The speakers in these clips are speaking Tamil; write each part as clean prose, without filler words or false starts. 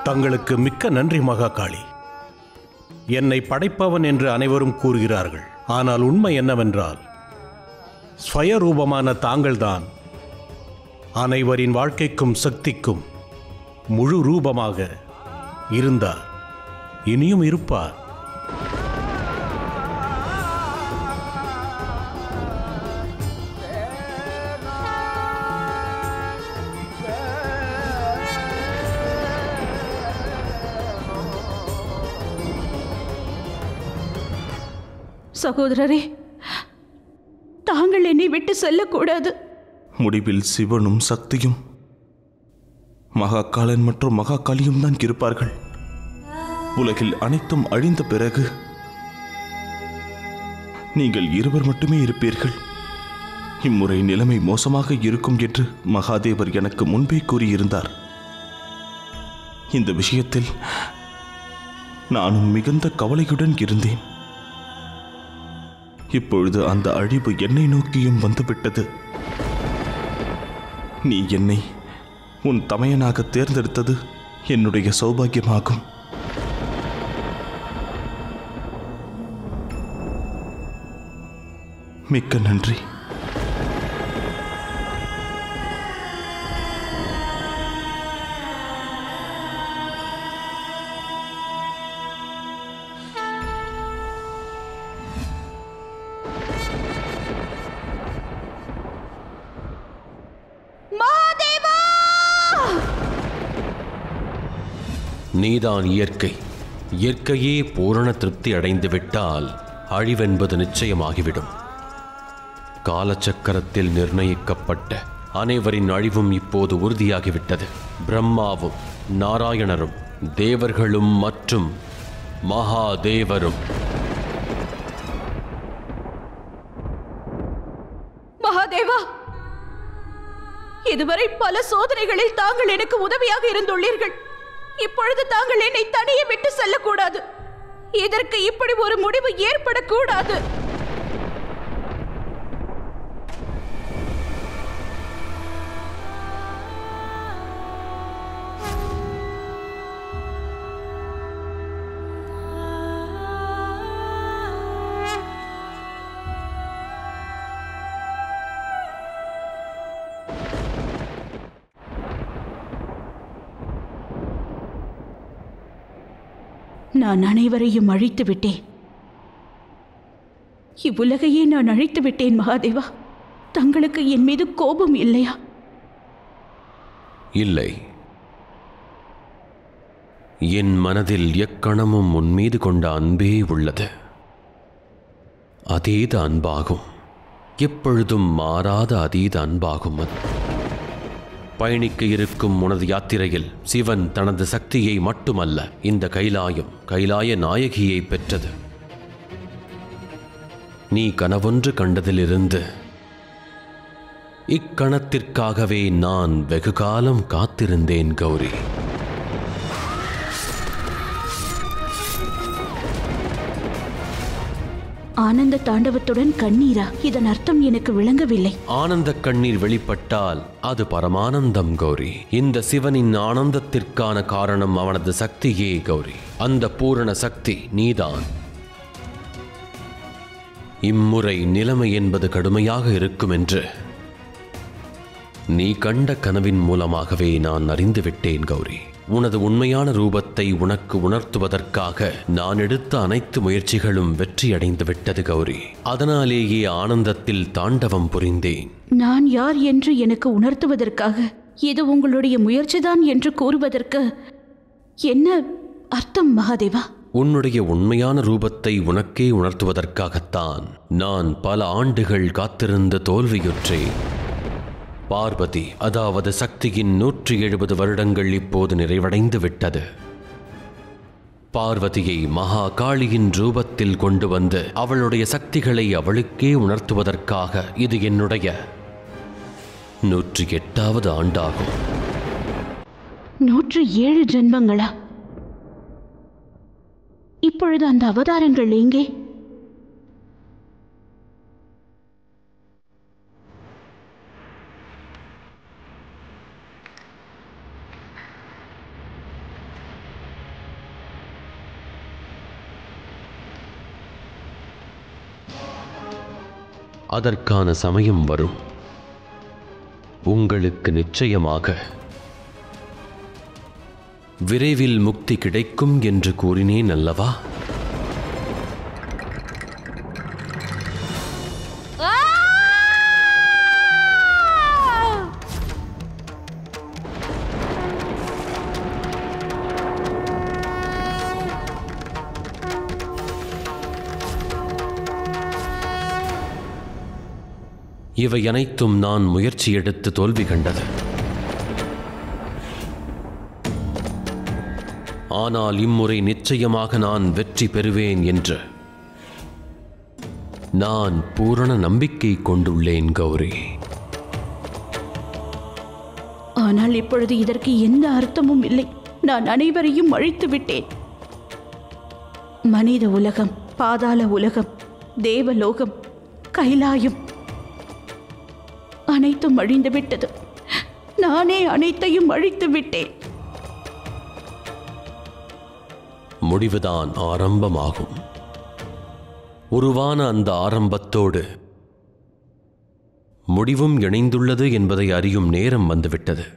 தங்களுக்கு மிக்க நன்றி மகாகாளி. என்னை படைப்பவன் என்று அனைவரும் கூறுகிறார்கள். ஆனால் உண்மை என்னவென்றால், ஸ்வயரூபமான தாங்கள்தான் அனைவரின் வாழ்க்கைக்கும் சக்திக்கும் முழு ரூபமாக இருந்தார், இனியும் இருப்பார். சகோதரரே, தாங்கள் என்னை விட்டு செல்லக்கூடாது. முடிவில் சிவனும் சக்தியும் மகாகாலன் மற்றும் மகாகாளியும் தான் இருப்பார்கள். உலகில் அனைத்தும் அழிந்த பிறகு நீங்கள் இருவர் மட்டுமே இருப்பீர்கள். இம்முறை நிலைமை மோசமாக இருக்கும் என்று மகாதேவர் எனக்கு முன்பே கூறியிருந்தார். இந்த விஷயத்தில் நானும் மிகுந்த கவலையுடன் இருந்தேன். இப்பொழுது அந்த அழிவு என்னை நோக்கியும் வந்துவிட்டது. நீ என்னை உன் தமையனாக தேர்ந்தெடுத்தது என்னுடைய சௌபாகியமாகும். மிக்க நன்றி. நீதான் இயற்கை. இயற்கையே பூரண திருப்தி அடைந்துவிட்டால் அழிவென்பது நிச்சயமாகிவிடும். காலச்சக்கரத்தில் நிர்ணயிக்கப்பட்ட அனைவரின் அழிவும் இப்போது உறுதியாகிவிட்டது. பிரம்மாவும் நாராயணரும் தேவர்களும் மற்றும் மகாதேவரும். மகாதேவா, இதுவரை பல சோதனைகளில் தாங்கள் எனக்கு உதவியாக இருந்துள்ளீர்கள். இப்பொழுது தாங்கள் என்னை தனியே விட்டு செல்லக்கூடாது. இதற்கு இப்படி ஒரு முடிவு ஏற்படக்கூடாது. நான் அனைவரையும் அழித்து விட்டேன். இவ்வுலகையே நான் அழித்து விட்டேன். மகாதேவா, தங்களுக்கு என் மீது கோபம் இல்லையா? இல்லை. என் மனதில் எக்கணமும் உன் மீது கொண்ட அன்பே உள்ளது. அதீத அன்பாகும். எப்பொழுதும் மாறாத அதீத அன்பாகும். பயணிக்க இருக்கும் உனது யாத்திரையில் சிவன் தனது சக்தியை மட்டுமல்ல, இந்த கைலாய நாயகியை பெற்றது. நீ கனவொன்று கண்டதிலிருந்து இக்கணத்திற்காகவே நான் வெகு காலம் காத்திருந்தேன் கௌரி. ஆனந்த தாண்டவத்துடன் கண்ணீரா? இதன் அர்த்தம் எனக்கு விளங்கவில்லை. ஆனந்த கண்ணீர் வெளிப்பட்டால் அது பரமானந்தம் கௌரி. இந்த சிவனின் ஆனந்தத்திற்கான காரணம் அவனது சக்தியே கௌரி. அந்த பூரண சக்தி நீதான். இம்முறை நிலைமை என்பது கடுமையாக இருக்கும் என்று நீ கண்ட கனவின் மூலமாகவே நான் அறிந்துவிட்டேன் கௌரி. உனது உண்மையான ரூபத்தை உனக்கு உணர்த்துவதற்காக நான் எடுத்த அனைத்து முயற்சிகளும் வெற்றியடைந்து விட்டது கௌரி. அதனாலேயே ஆனந்தத்தில் தாண்டவம் புரிந்தேன். நான் யார் என்று எனக்கு உணர்த்துவதற்காக, இது உங்களுடைய முயற்சிதான் என்று கூறுவதற்கு என்ன அர்த்தம் மகாதேவா? உன்னுடைய உண்மையான ரூபத்தை உனக்கே உணர்த்துவதற்காகத்தான் நான் பல ஆண்டுகள் காத்திருந்த தோல்வியுற்றேன். பார்வதி, அதாவது சக்தியின் 170 வருடங்கள் இப்போது நிறைவடைந்து விட்டது. பார்வதியை மகாகாளியின் ரூபத்தில் கொண்டு வந்து அவளுடைய சக்திகளை அவளுக்கே உணர்த்துவதற்காக இது என்னுடைய 108வது ஆண்டாகும். 107 ஜென்மங்களா? இப்பொழுது அந்த அவதாரங்கள் எங்கே? அதற்கான சமயம் வரும். உங்களுக்கு நிச்சயமாக விரைவில் முக்தி கிடைக்கும் என்று கூறினேன் அல்லவா? இவை அனைத்தும் நான் முயற்சி எடுத்து தோல்வி கண்டது. ஆனால் இம்முறை நிச்சயமாக நான் வெற்றி பெறுவேன் என்று நான் பூரண நம்பிக்கை கொண்டுள்ளேன் கௌரி. ஆனால் இப்பொழுது இதற்கு எந்த அர்த்தமும் இல்லை. நான் அனைவரையும் அழித்து விட்டேன். மனித உலகம், பாதாள உலகம், தேவலோகம், கைலாயம் அனைத்தும் அழிந்து விட்டது. நானே அனைத்தையும் அழித்து விட்டேன். முடிவுதான் ஆரம்பமாகும். உருவான அந்த ஆரம்பத்தோடு முடிவும் இணைந்துள்ளது என்பதை அறியும் நேரம் வந்துவிட்டது.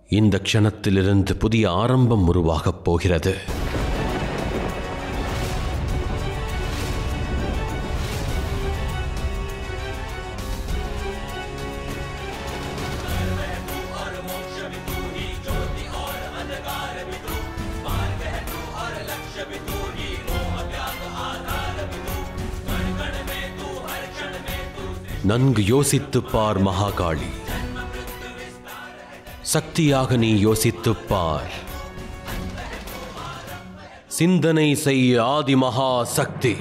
இந்த க்ஷணத்திலிருந்து புதிய ஆரம்பம் உருவாகப் போகிறது. நன்கு யோசித்துப் பார் மகாகாளி. சக்தியாக நீ யோசித்துப் பார். சிந்தனை செய் ஆதி மகா சக்தி.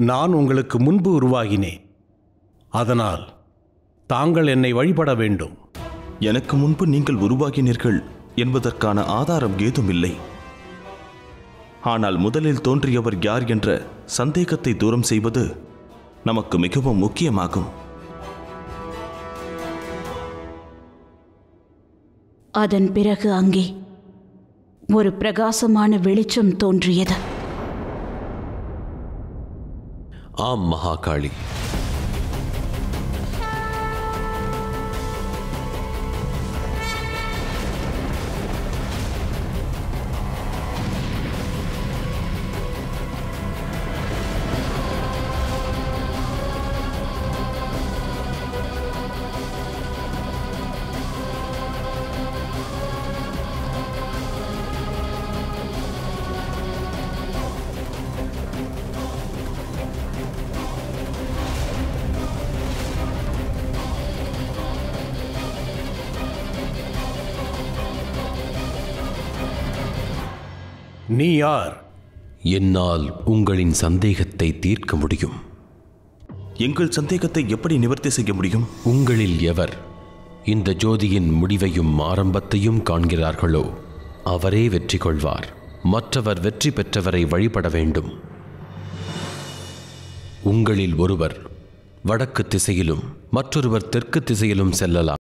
நான் உங்களுக்கு முன்பு உருவாகினேன். அதனால் தாங்கள் என்னை வழிபட வேண்டும். எனக்கு முன்பு நீங்கள் உருவாகினீர்கள் என்பதற்கான ஆதாரம் ஏதுமில்லை. ஆனால் முதலில் தோன்றியவர் யார் என்ற சந்தேகத்தை தூரம் செய்வது நமக்கு மிகவும் முக்கியமாகும். அதன் பிறகு அங்கே ஒரு பிரகாசமான வெளிச்சம் தோன்றியது. ஆம் மகாகாளி. நீ யார்? என்னால் உங்களின் சந்தேகத்தை தீர்க்க முடியும். எங்கள் சந்தேகத்தை எப்படி நிவர்த்தி செய்ய முடியும்? உங்களில் எவர் இந்த ஜோதியின் முடிவையும் ஆரம்பத்தையும் காண்கிறார்களோ அவரே வெற்றி கொள்வார். மற்றவர் வெற்றி பெற்றவரை வழிபட வேண்டும். உங்களில் ஒருவர் வடக்கு திசையிலும் மற்றொருவர் தெற்கு திசையிலும் செல்லலாம்.